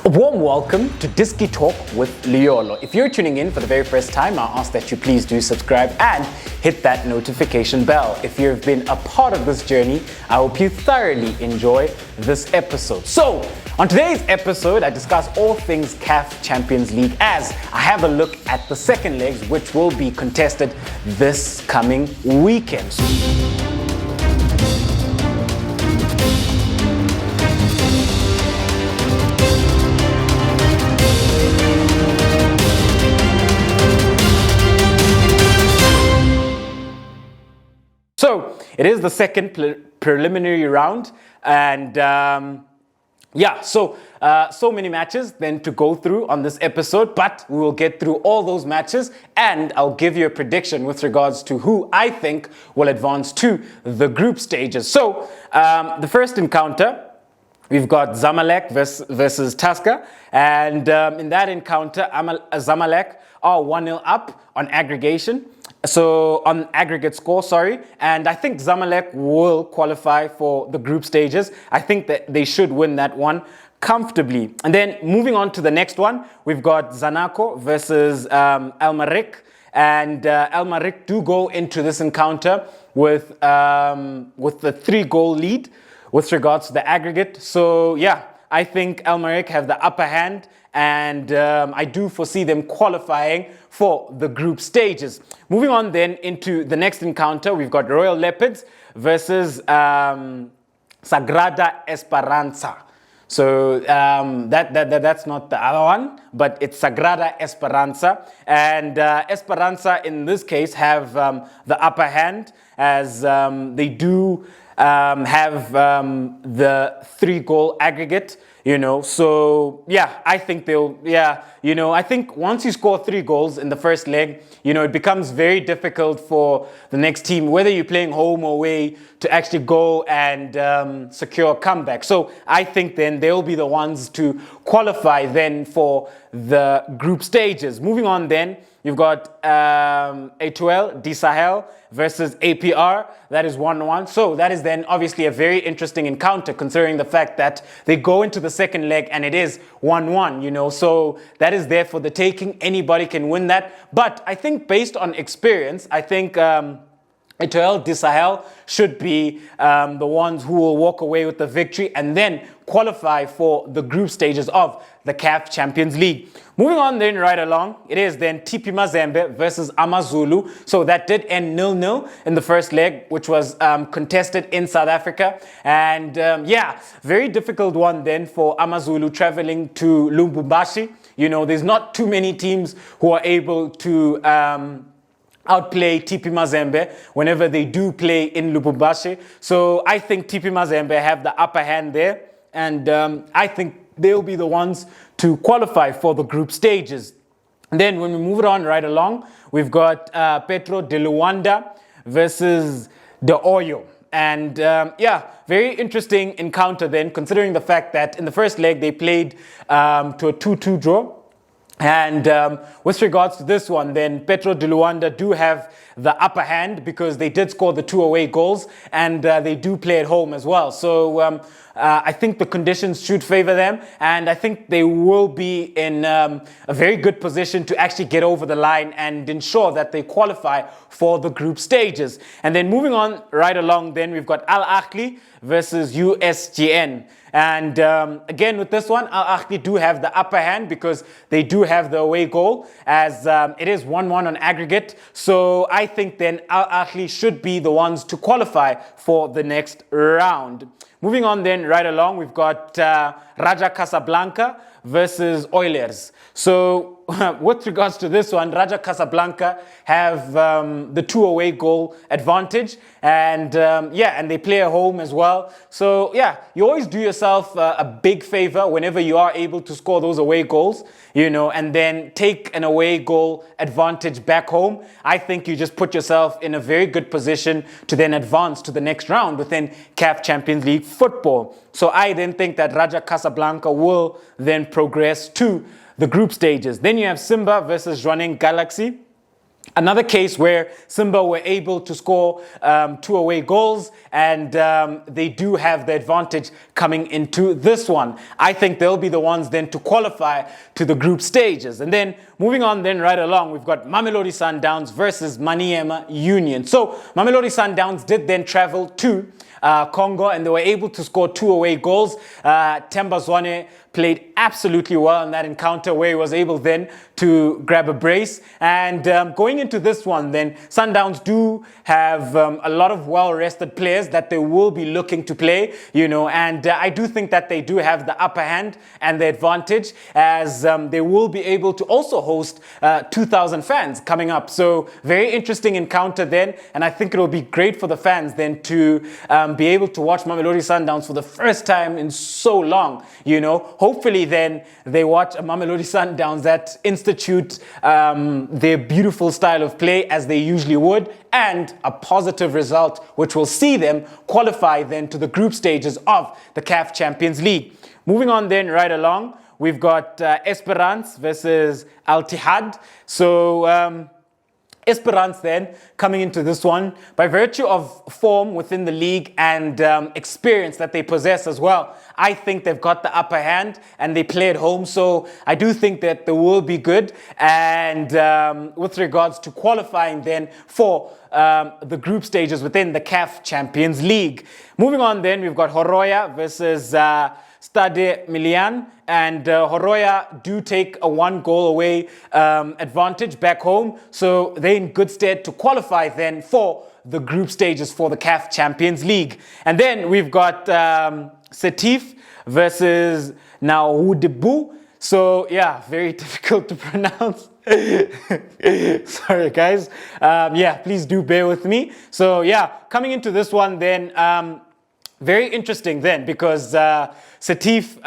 A warm welcome to Diski Talk with Liolo. If you're tuning in for the very first time, I ask that you please do subscribe and hit that notification bell. If you've been a part of this journey, I hope you thoroughly enjoy this episode. So, on today's episode, I discuss all things CAF Champions League as I have a look at the second legs, which will be contested this coming weekend. So it is the second preliminary round, and so many matches then to go through on this episode, but we will get through all those matches and I'll give you a prediction with regards to who I think will advance to the group stages. So the first encounter, we've got Zamalek versus Tusker, and in that encounter, Zamalek are 1-0 up on aggregation. So on aggregate score, and I think Zamalek will qualify for the group stages. I think that they should win that one comfortably. And then moving on to the next one, we've got Zanaco versus Merrikh, and Merrikh do go into this encounter with the 3-goal lead with regards to the aggregate. So yeah, I think Merrikh have the upper hand, and I do foresee them qualifying for the group stages. Moving on then into the next encounter, we've got Royal Leopards versus Sagrada Esperanca. So that's not the other one, but it's Sagrada Esperanca. And Esperanca in this case have the upper hand, as they do have the 3-goal aggregate, so yeah, I think I think once you score 3 goals in the first leg, it becomes very difficult for the next team, whether you're playing home or away, to actually go and secure a comeback. So I think then they'll be the ones to qualify then for the group stages. Moving on then, you've got Etoile Du Sahel versus APR. That is 1-1. So that is then obviously a very interesting encounter, considering the fact that they go into the second leg and it is 1-1, So that is there for the taking. Anybody can win that. But I think based on experience, I think Etoile Du Sahel should be the ones who will walk away with the victory and then qualify for the group stages of the CAF Champions League. Moving on then right along, it is then TP Mazembe versus Amazulu. So that did end 0-0 in the first leg, which was contested in South Africa. And very difficult one then for Amazulu traveling to Lubumbashi. There's not too many teams who are able to outplay TP Mazembe whenever they do play in Lubumbashi. So I think TP Mazembe have the upper hand there, and I think they'll be the ones to qualify for the group stages. And then when we move it on right along, we've got Pedtro de Luanda versus Otôho. And very interesting encounter then, considering the fact that in the first leg they played to a 2-2 draw. And with regards to this one, then Pedtro de Luanda do have the upper hand because they did score the 2 away goals, and they do play at home as well. So I think the conditions should favor them, and I think they will be in a very good position to actually get over the line and ensure that they qualify for the group stages. And then moving on right along, then we've got Ahly versus USGN. And again, with this one, Al-Ahly do have the upper hand because they do have the away goal, as it is 1-1 on aggregate. So I think then Al-Ahly should be the ones to qualify for the next round. Moving on then right along, we've got Raja Casablanca versus Oliers. So with regards to this one, Raja Casablanca have the 2 away goal advantage, and and they play at home as well. So yeah, you always do yourself a big favor whenever you are able to score those away goals, and then take an away goal advantage back home. I think you just put yourself in a very good position to then advance to the next round within CAF Champions League football. So I then think that Raja Casablanca will then progress to the group stages. Then you have Simba versus Jwaneng Galaxy. Another case where Simba were able to score 2 away goals, and they do have the advantage coming into this one. I think they'll be the ones then to qualify to the group stages. And then moving on then right along, we've got Mamelodi Sundowns versus Maniema Union. So Mamelodi Sundowns did then travel to Congo, and they were able to score 2 away goals. Themba Zwane played absolutely well in that encounter, where he was able then to grab a brace. And going into this one then, Sundowns do have a lot of well-rested players that they will be looking to play, you know, and I do think that they do have the upper hand and the advantage, as they will be able to also host 2,000 fans coming up. So very interesting encounter then, and I think it will be great for the fans then to be able to watch Mamelodi Sundowns for the first time in so long, you know. Hopefully then they watch a Mamelodi Sundowns that institute their beautiful style of play as they usually would, and a positive result which will see them qualify then to the group stages of the CAF Champions League. Moving on then right along, we've got Esperance versus Al-lttihad. So Esperance then coming into this one by virtue of form within the league and experience that they possess as well. I think they've got the upper hand and they play at home, so I do think that they will be good. And with regards to qualifying then for the group stages within the CAF Champions League. Moving on then, we've got Horoya versus Stade Malien, and Horoya do take a 1-goal away advantage back home, so they're in good stead to qualify then for the group stages for the CAF Champions League. And then we've got Setif versus Naoudebu. So yeah, very difficult to pronounce. Sorry guys. Yeah, please do bear with me. So yeah, coming into this one then, very interesting then, because Setif,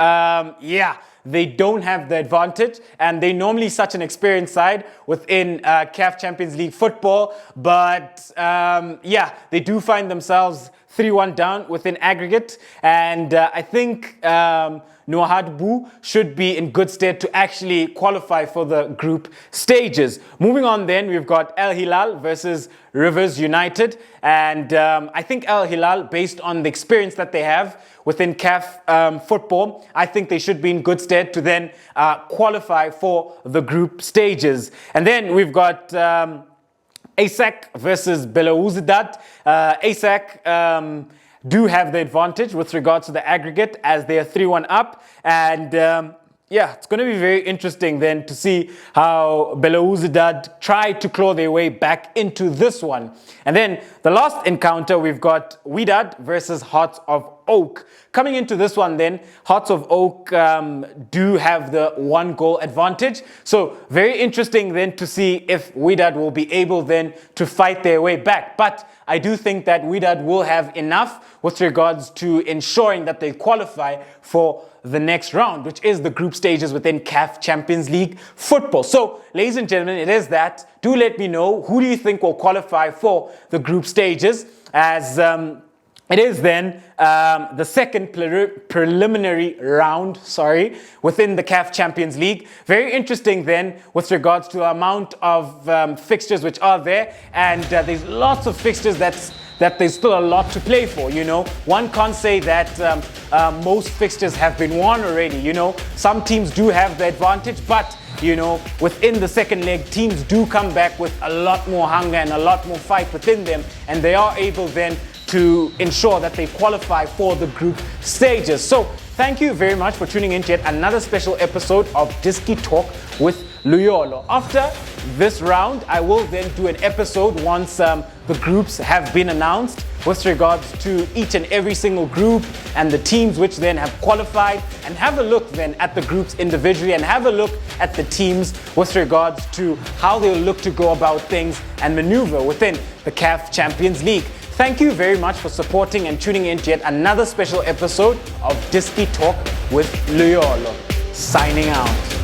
yeah, they don't have the advantage, and they normally such an experienced side within CAF Champions League football, but yeah, they do find themselves 3-1 down within aggregate, and I think Nouadhibou should be in good stead to actually qualify for the group stages. Moving on then, we've got Al-Hilal versus Rivers Utd, and I think Al-Hilal, based on the experience that they have within CAF football, I think they should be in good stead to then qualify for the group stages. And then we've got ASAC versus Belouizdad. ASAC do have the advantage with regards to the aggregate, as they are 3-1 up, and yeah, it's going to be very interesting then to see how Belouizdad try to claw their way back into this one. And then the last encounter, we've got Wydad versus Hearts of Oak. Coming into this one then, Hearts of Oak do have the 1-goal advantage. So very interesting then to see if Wydad will be able then to fight their way back. But I do think that Wydad will have enough with regards to ensuring that they qualify for the next round, which is the group stages within CAF Champions League football. So, ladies and gentlemen, it is that. Do let me know, who do you think will qualify for the group stages, as it is then the second preliminary round, within the CAF Champions League. Very interesting then with regards to the amount of fixtures which are there, and there's lots of fixtures that there's still a lot to play for, you know. One can't say that most fixtures have been won already, you know. Some teams do have the advantage, but you know, within the second leg, teams do come back with a lot more hunger and a lot more fight within them, and they are able then to ensure that they qualify for the group stages. So thank you very much for tuning in to yet another special episode of Diski Talk with Luyolo. After this round, I will then do an episode once the groups have been announced with regards to each and every single group and the teams which then have qualified, and have a look then at the groups individually and have a look at the teams with regards to how they'll look to go about things and maneuver within the CAF Champions League. Thank you very much for supporting and tuning in to yet another special episode of Diski Talk with Luyolo. Signing out.